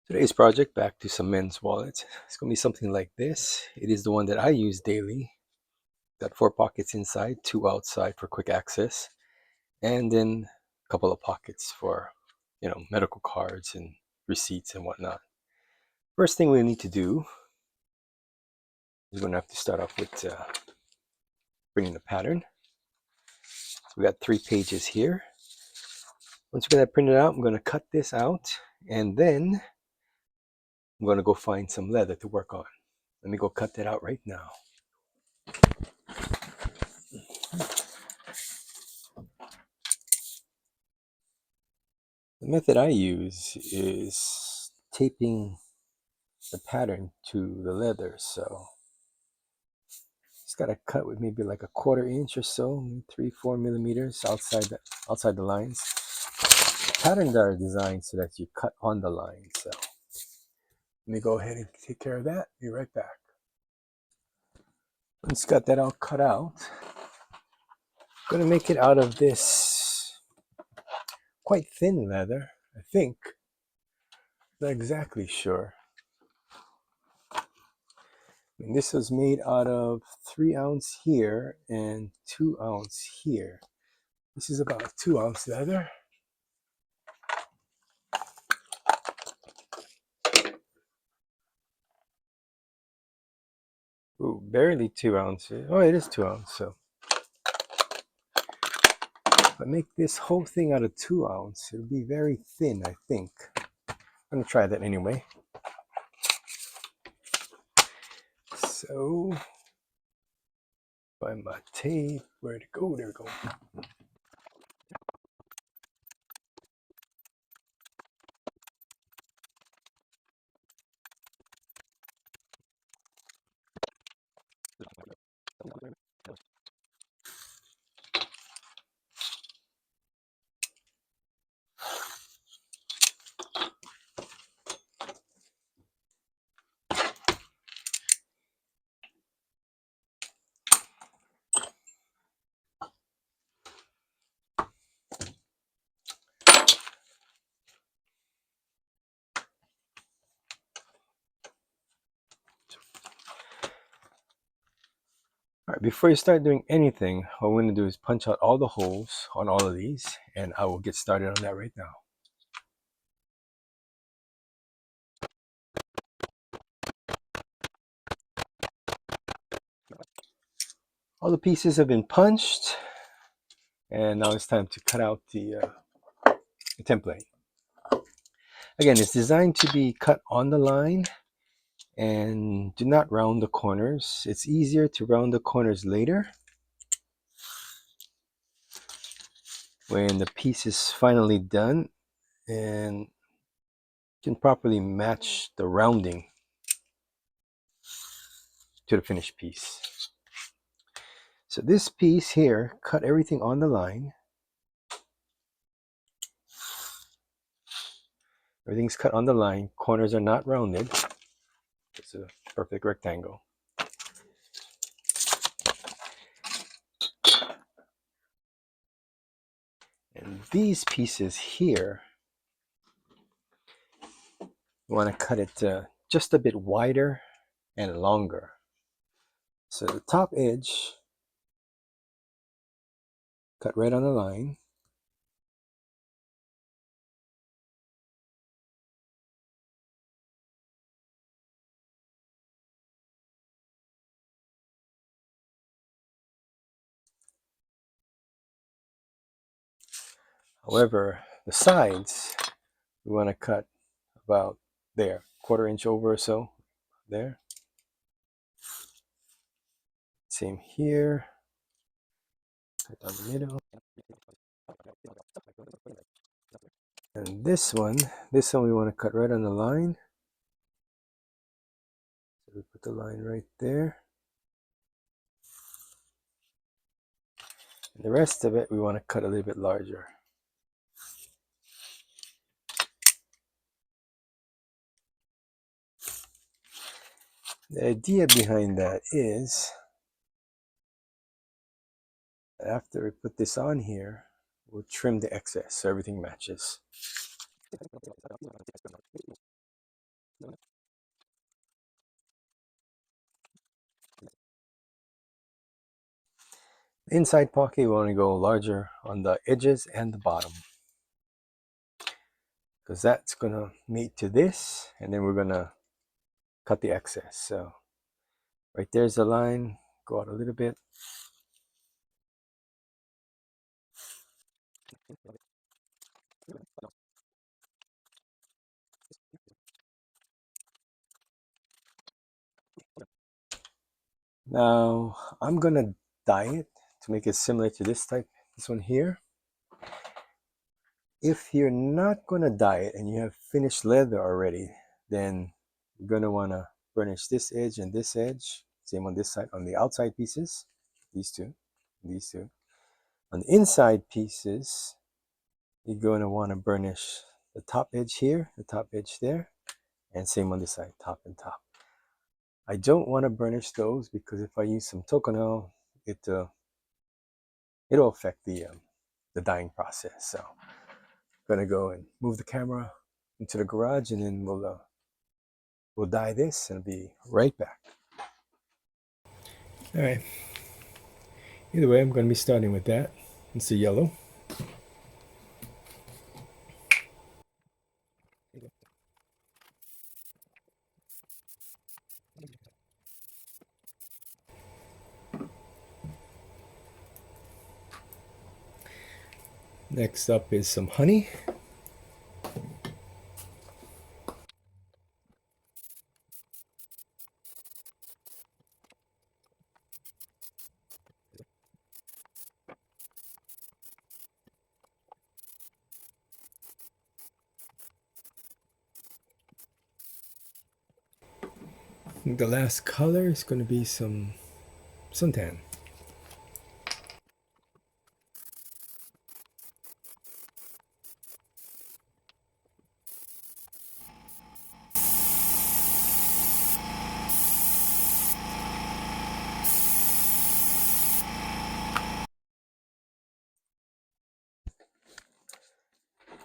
Today's project, back to some men's wallets. It's going to be something like this. It is the one that I use daily. Got 4 pockets inside, 2 outside for quick access, and then a couple of pockets for, medical cards and receipts and whatnot. First thing we need to do is we're going to have to start off with printing the pattern. So we got 3 pages here. Once we get that printed out, I'm going to cut this out, and then I'm going to go find some leather to work on. Let me go cut that out right now. The method I use is taping the pattern to the leather. So it's got to cut with maybe like a 1/4 inch or so, 3-4 millimeters outside the lines. Patterns are designed so that you cut on the line. So let me go ahead and take care of that. Be right back. Once you got that all cut out, I'm gonna make it out of this quite thin leather, I think. Not exactly sure. And this was made out of 3 ounce here and 2 ounce here. This is about 2 ounce leather. Ooh, barely 2 ounces. Oh, it is 2 ounce. So if I make this whole thing out of 2 ounce, it'll be very thin, I think. I'm gonna try that anyway. So find my tape. Where'd it go? There we go. All right, before you start doing anything, what we're going to do is punch out all the holes on all of these, and I will get started on that right now. All the pieces have been punched, and now it's time to cut out the template. Again, it's designed to be cut on the line, and do not round the corners. It's easier to round the corners later when the piece is finally done and can properly match the rounding to the finished piece. So this piece here, cut everything on the line. Everything's cut on the line. Corners are not rounded. It's a perfect rectangle. And these pieces here, you want to cut it just a bit wider and longer. So the top edge, cut right on the line. However, the sides, we want to cut about there, 1/4 inch over or so, there. Same here. Cut down the middle. And this one we want to cut right on the line. So we put the line right there. And the rest of it, we want to cut a little bit larger. The idea behind that is, after we put this on here, we'll trim the excess so everything matches. Inside pocket, we want to go larger on the edges and the bottom, because that's gonna mate to this, and then we're gonna cut the excess. So right there's the line, go out a little bit. Now I'm gonna dye it to make it similar to this type, this one here. If you're not gonna dye it and you have finished leather already, then you're gonna wanna burnish this edge and this edge. Same on this side, on the outside pieces, these two, these two. On the inside pieces, you're gonna wanna burnish the top edge here, the top edge there, and same on this side, top and top. I don't want to burnish those because if I use some tokonal, it'll affect the dyeing process. So I'm gonna go and move the camera into the garage, and then we'll dye this, and I'll be right back. All right. Either way, I'm gonna be starting with that. It's the yellow. Next up is some honey. The last color is going to be some suntan.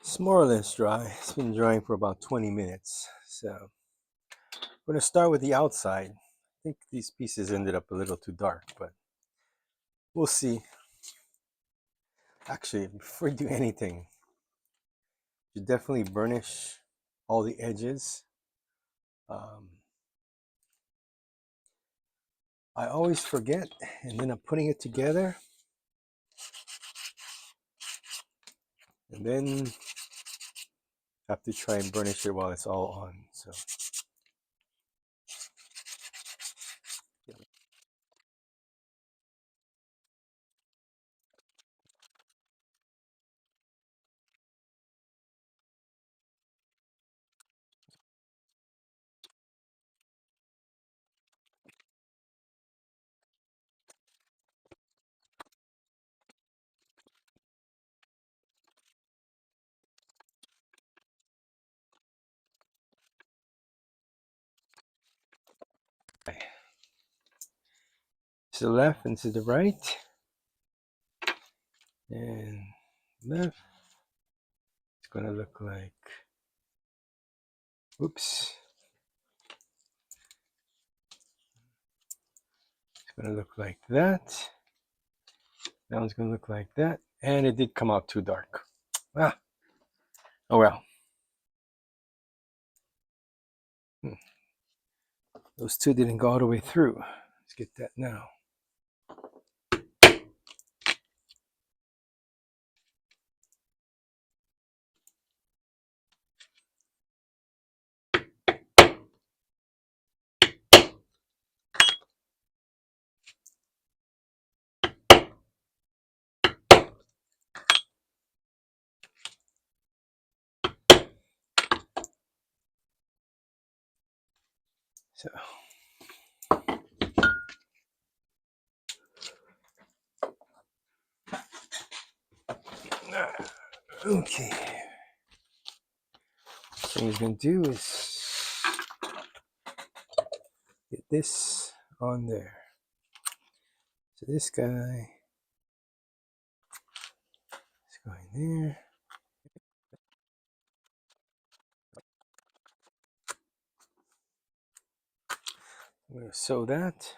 It's more or less dry. It's been drying for about 20 minutes. So I'm going to start with the outside. I think these pieces ended up a little too dark, but we'll see. Actually, before you do anything, you definitely burnish all the edges. I always forget, and then I'm putting it together, and then have to try and burnish it while it's all on. So to the left and to the right, and left. It's gonna look like, oops. It's gonna look like that. That one's gonna look like that, and it did come out too dark. Ah, oh well. Those two didn't go all the way through. Let's get that now. So, okay. So what we're gonna do is get this on there. So this guy is going there. I'm going to sew that.